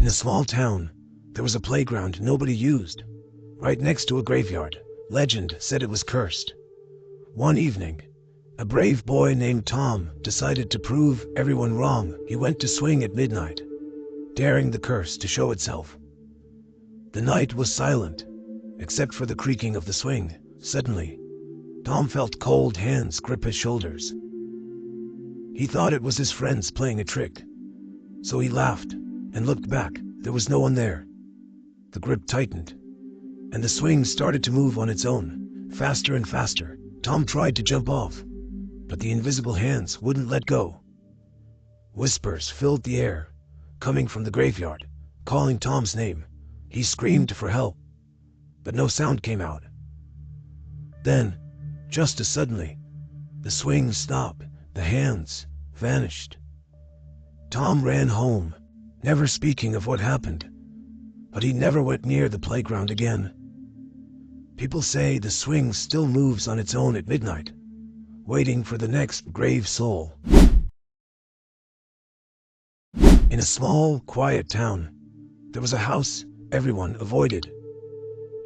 In a small town, there was a playground nobody used, right next to a graveyard. Legend said it was cursed. One evening, a brave boy named Tom decided to prove everyone wrong. He went to swing at midnight, daring the curse to show itself. The night was silent, except for the creaking of the swing. Suddenly, Tom felt cold hands grip his shoulders. He thought it was his friends playing a trick, so he laughed and looked back. There was no one there. The grip tightened, and the swing started to move on its own, faster and faster. Tom tried to jump off, but the invisible hands wouldn't let go. Whispers filled the air, coming from the graveyard, calling Tom's name. He screamed for help, but no sound came out. Then, just as suddenly, the swing stopped. The hands vanished. Tom ran home, never speaking of what happened, but he never went near the playground again. People say the swing still moves on its own at midnight, waiting for the next brave soul. In a small, quiet town, there was a house everyone avoided.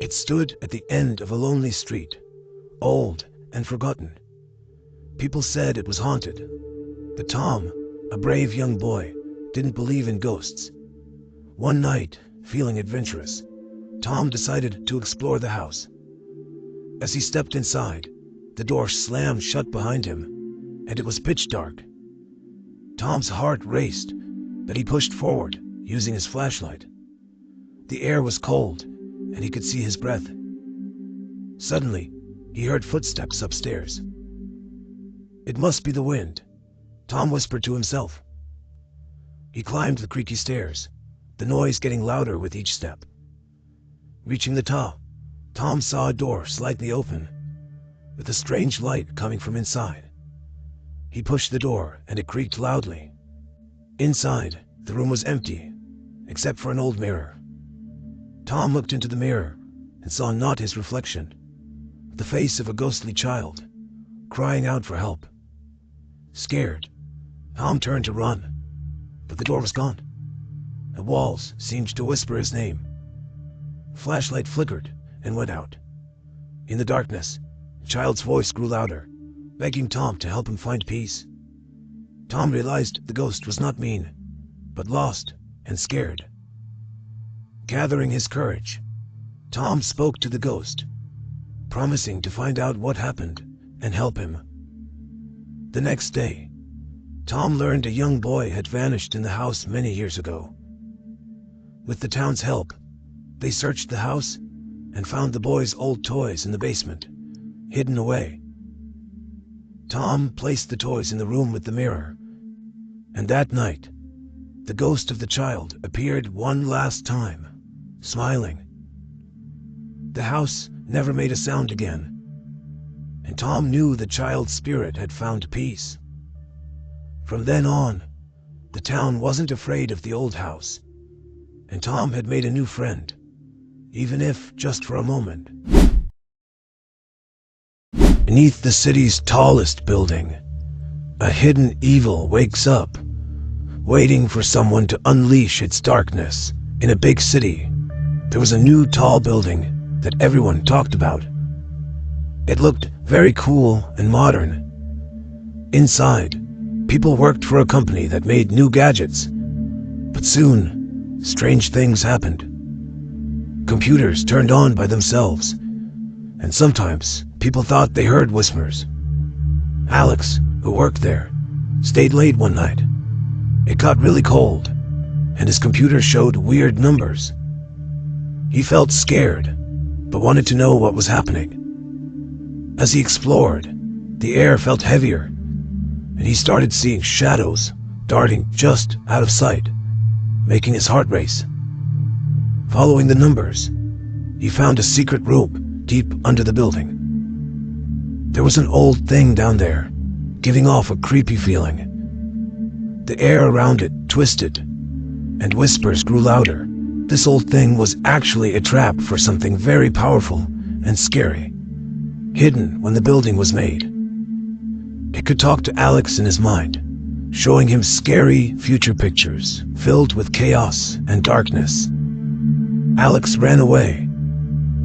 It stood at the end of a lonely street, old and forgotten. People said it was haunted, but Tom, a brave young boy, didn't believe in ghosts. One night, feeling adventurous, Tom decided to explore the house. As he stepped inside, the door slammed shut behind him, and it was pitch dark. Tom's heart raced, but he pushed forward, using his flashlight. The air was cold, and he could see his breath. Suddenly, he heard footsteps upstairs. It must be the wind, Tom whispered to himself. He climbed the creaky stairs, the noise getting louder with each step. Reaching the top, Tom saw a door slightly open, with a strange light coming from inside. He pushed the door, and it creaked loudly. Inside, the room was empty, except for an old mirror. Tom looked into the mirror and saw not his reflection, the face of a ghostly child, crying out for help. Scared, Tom turned to run, but the door was gone. The walls seemed to whisper his name. Flashlight flickered and went out. In the darkness, the child's voice grew louder, begging Tom to help him find peace. Tom realized the ghost was not mean, but lost and scared. Gathering his courage, Tom spoke to the ghost, promising to find out what happened and help him. The next day, Tom learned a young boy had vanished in the house many years ago. With the town's help, they searched the house and found the boy's old toys in the basement, hidden away. Tom placed the toys in the room with the mirror, and that night, the ghost of the child appeared one last time, smiling. The house never made a sound again, and Tom knew the child's spirit had found peace. From then on, the town wasn't afraid of the old house, and Tom had made a new friend, even if just for a moment. Beneath the city's tallest building, a hidden evil wakes up, waiting for someone to unleash its darkness. In a big city, there was a new tall building that everyone talked about. It looked very cool and modern. Inside, people worked for a company that made new gadgets. But soon, strange things happened. Computers turned on by themselves, and sometimes people thought they heard whispers. Alex, who worked there, stayed late one night. It got really cold, and his computer showed weird numbers. He felt scared, but wanted to know what was happening. As he explored, the air felt heavier, and he started seeing shadows darting just out of sight, making his heart race. Following the numbers, he found a secret room deep under the building. There was an old thing down there, giving off a creepy feeling. The air around it twisted, and whispers grew louder. This old thing was actually a trap for something very powerful and scary, hidden when the building was made. It could talk to Alex in his mind, showing him scary future pictures filled with chaos and darkness. Alex ran away,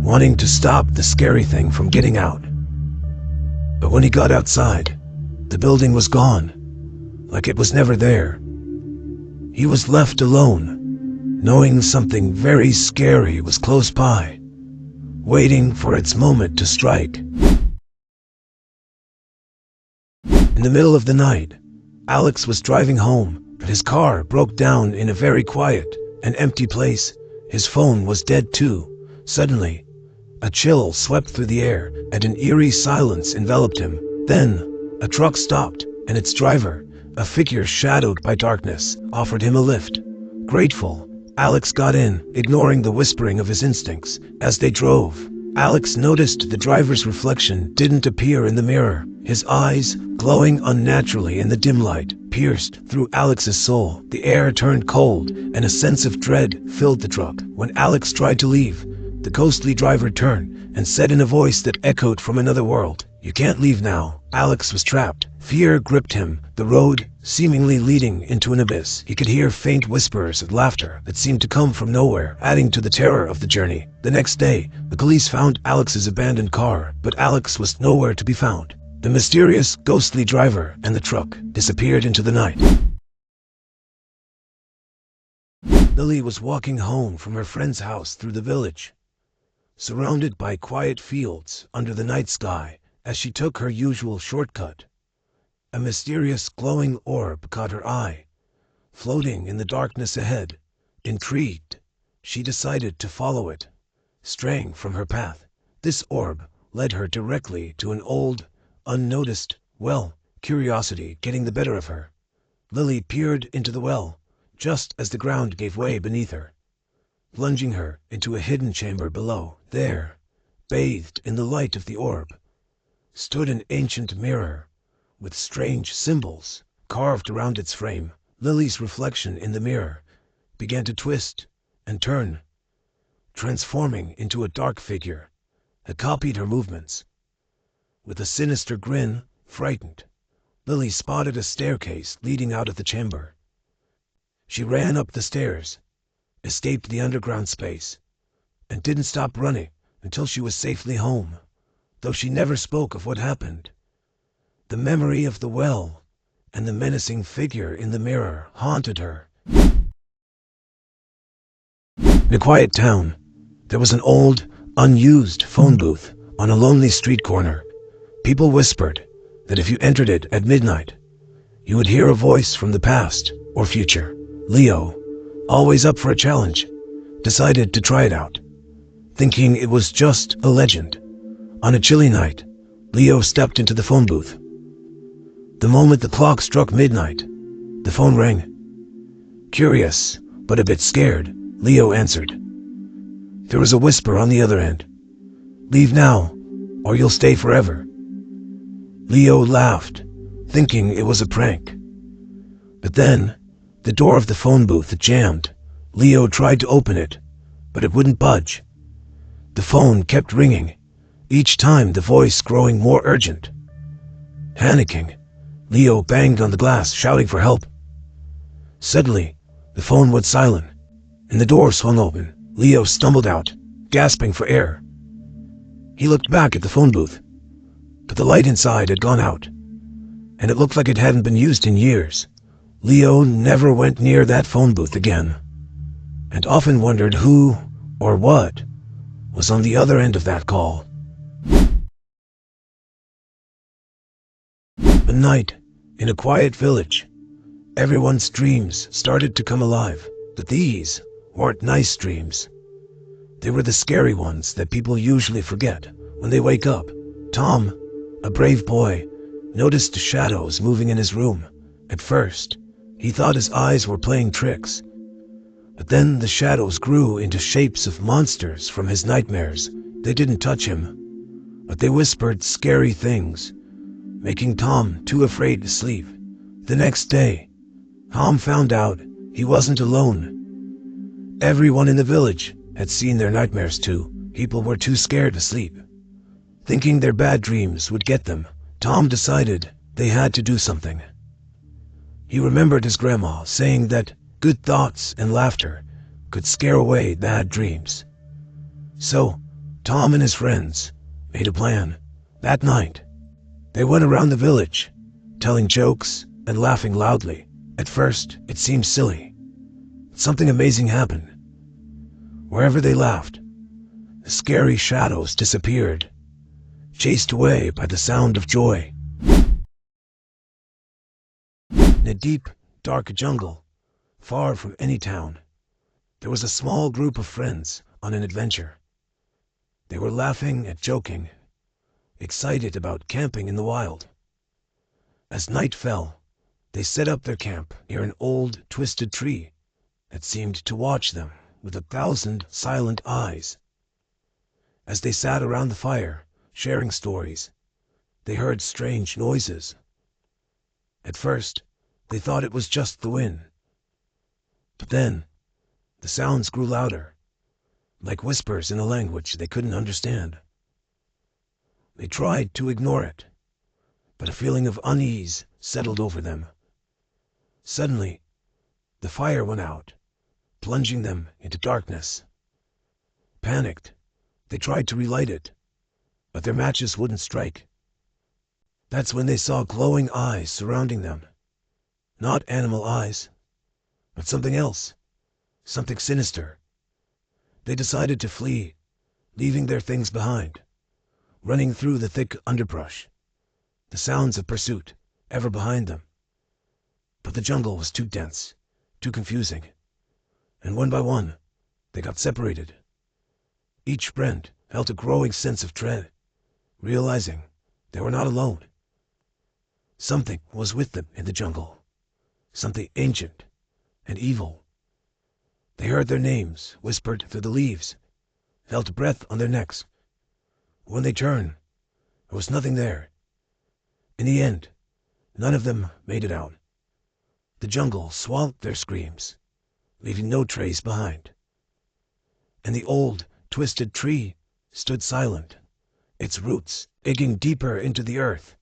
wanting to stop the scary thing from getting out. But when he got outside, the building was gone, like it was never there. He was left alone, knowing something very scary was close by, waiting for its moment to strike. In the middle of the night, Alex was driving home, but his car broke down in a very quiet and empty place. His phone was dead too. Suddenly, a chill swept through the air, and an eerie silence enveloped him. Then, a truck stopped, and its driver, a figure shadowed by darkness, offered him a lift. Grateful, Alex got in, ignoring the whispering of his instincts. As they drove, Alex noticed the driver's reflection didn't appear in the mirror. His eyes, glowing unnaturally in the dim light, pierced through Alex's soul. The air turned cold, and a sense of dread filled the truck. When Alex tried to leave, the ghostly driver turned and said in a voice that echoed from another world, "You can't leave now." Alex was trapped. Fear gripped him, the road seemingly leading into an abyss. He could hear faint whispers of laughter that seemed to come from nowhere, adding to the terror of the journey. The next day, the police found Alex's abandoned car, but Alex was nowhere to be found. The mysterious, ghostly driver and the truck disappeared into the night. Lily was walking home from her friend's house through the village, surrounded by quiet fields under the night sky. As she took her usual shortcut, a mysterious glowing orb caught her eye, floating in the darkness ahead. Intrigued, she decided to follow it, straying from her path. This orb led her directly to an old, unnoticed well, curiosity getting the better of her. Lily peered into the well, just as the ground gave way beneath her, plunging her into a hidden chamber below. There, bathed in the light of the orb, stood an ancient mirror with strange symbols carved around its frame. Lily's reflection in the mirror began to twist and turn, transforming into a dark figure that copied her movements. With a sinister grin, frightened, Lily spotted a staircase leading out of the chamber. She ran up the stairs, escaped the underground space, and didn't stop running until she was safely home. Though she never spoke of what happened, the memory of the well and the menacing figure in the mirror haunted her. In a quiet town, there was an old, unused phone booth on a lonely street corner. People whispered that if you entered it at midnight, you would hear a voice from the past or future. Leo, always up for a challenge, decided to try it out, thinking it was just a legend. On a chilly night, Leo stepped into the phone booth. The moment the clock struck midnight, the phone rang. Curious, but a bit scared, Leo answered. There was a whisper on the other end. "Leave now, or you'll stay forever." Leo laughed, thinking it was a prank. But then, the door of the phone booth jammed. Leo tried to open it, but it wouldn't budge. The phone kept ringing, each time the voice growing more urgent. Panicking, Leo banged on the glass, shouting for help. Suddenly, the phone went silent, and the door swung open. Leo stumbled out, gasping for air. He looked back at the phone booth, but the light inside had gone out, and it looked like it hadn't been used in years. Leo never went near that phone booth again, and often wondered who or what was on the other end of that call. One night, in a quiet village, everyone's dreams started to come alive. But these weren't nice dreams. They were the scary ones that people usually forget when they wake up. Tom, a brave boy, noticed shadows moving in his room. At first, he thought his eyes were playing tricks. But then the shadows grew into shapes of monsters from his nightmares. They didn't touch him, but they whispered scary things, making Tom too afraid to sleep. The next day, Tom found out he wasn't alone. Everyone in the village had seen their nightmares too. People were too scared to sleep. Thinking their bad dreams would get them, Tom decided they had to do something. He remembered his grandma saying that good thoughts and laughter could scare away bad dreams. So, Tom and his friends made a plan. That night, they went around the village, telling jokes and laughing loudly. At first, it seemed silly. Something amazing happened. Wherever they laughed, the scary shadows disappeared, chased away by the sound of joy. In a deep, dark jungle, far from any town, there was a small group of friends on an adventure. They were laughing and joking, excited about camping in the wild. As night fell, they set up their camp near an old, twisted tree that seemed to watch them with 1,000 silent eyes. As they sat around the fire, sharing stories, they heard strange noises. At first, they thought it was just the wind. But then, the sounds grew louder, like whispers in a language they couldn't understand. They tried to ignore it, but a feeling of unease settled over them. Suddenly, the fire went out, plunging them into darkness. Panicked, they tried to relight it, but their matches wouldn't strike. That's when they saw glowing eyes surrounding them. Not animal eyes, but something else, something sinister. They decided to flee, leaving their things behind, running through the thick underbrush, the sounds of pursuit ever behind them. But the jungle was too dense, too confusing, and one by one, they got separated. Each friend felt a growing sense of dread, realizing they were not alone. Something was with them in the jungle, something ancient and evil. They heard their names whispered through the leaves, felt breath on their necks. When they turned, there was nothing there. In the end, none of them made it out. The jungle swallowed their screams, leaving no trace behind. And the old, twisted tree stood silent, its roots digging deeper into the earth,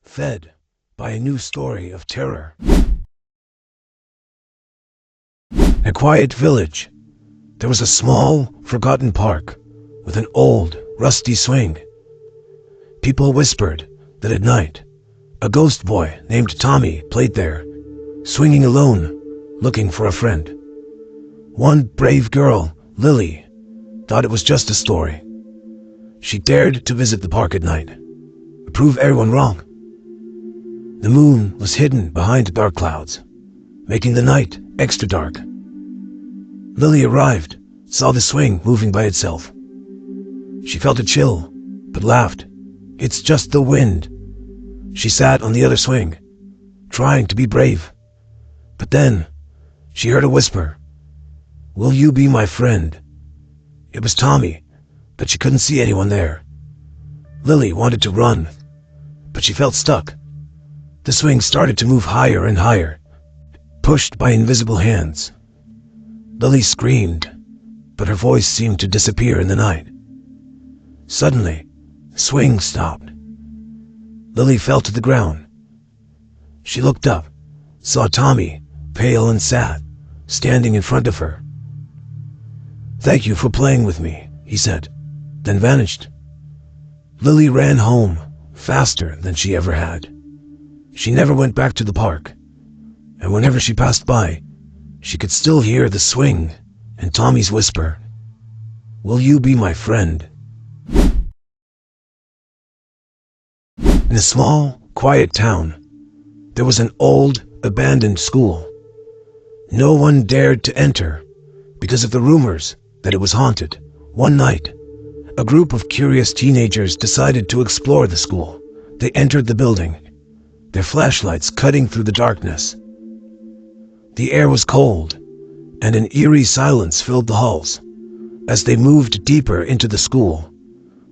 fed by a new story of terror. In a quiet village, there was a small, forgotten park with an old, rusty swing. People whispered that at night, a ghost boy named Tommy played there, swinging alone, looking for a friend. One brave girl, Lily, thought it was just a story. She dared to visit the park at night, prove everyone wrong. The moon was hidden behind dark clouds, making the night extra dark. Lily arrived, saw the swing moving by itself. She felt a chill, but laughed. It's just the wind. She sat on the other swing, trying to be brave. But then, she heard a whisper. "Will you be my friend?" It was Tommy, but she couldn't see anyone there. Lily wanted to run, but she felt stuck. The swing started to move higher and higher, pushed by invisible hands. Lily screamed, but her voice seemed to disappear in the night. Suddenly, the swing stopped. Lily fell to the ground. She looked up, saw Tommy, pale and sad, standing in front of her. "Thank you for playing with me," he said, then vanished. Lily ran home, faster than she ever had. She never went back to the park, and whenever she passed by, she could still hear the swing and Tommy's whisper, "Will you be my friend?" In a small, quiet town, there was an old, abandoned school. No one dared to enter because of the rumors that it was haunted. One night, a group of curious teenagers decided to explore the school. They entered the building, their flashlights cutting through the darkness. The air was cold, and an eerie silence filled the halls. As they moved deeper into the school,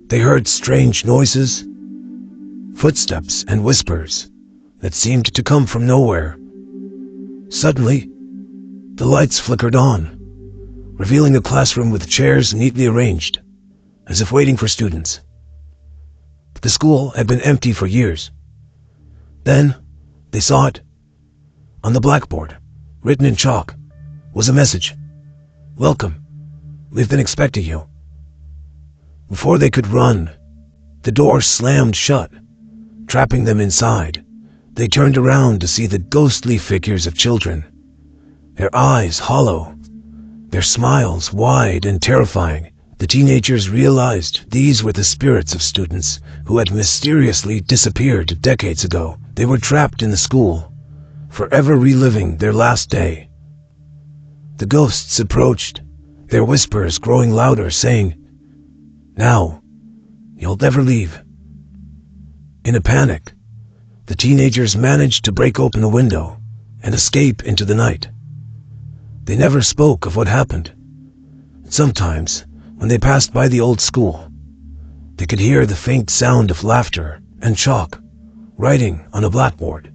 they heard strange noises, footsteps and whispers that seemed to come from nowhere. Suddenly, the lights flickered on, revealing a classroom with chairs neatly arranged, as if waiting for students. But the school had been empty for years. Then, they saw it. On the blackboard, written in chalk, was a message. "Welcome. We've been expecting you." Before they could run, the door slammed shut, trapping them inside. They turned around to see the ghostly figures of children, their eyes hollow, their smiles wide and terrifying. The teenagers realized these were the spirits of students who had mysteriously disappeared decades ago. They were trapped in the school, forever reliving their last day. The ghosts approached, their whispers growing louder, saying, "Now, you'll never leave." In a panic, the teenagers managed to break open a window and escape into the night. They never spoke of what happened. Sometimes, when they passed by the old school, they could hear the faint sound of laughter and chalk writing on a blackboard.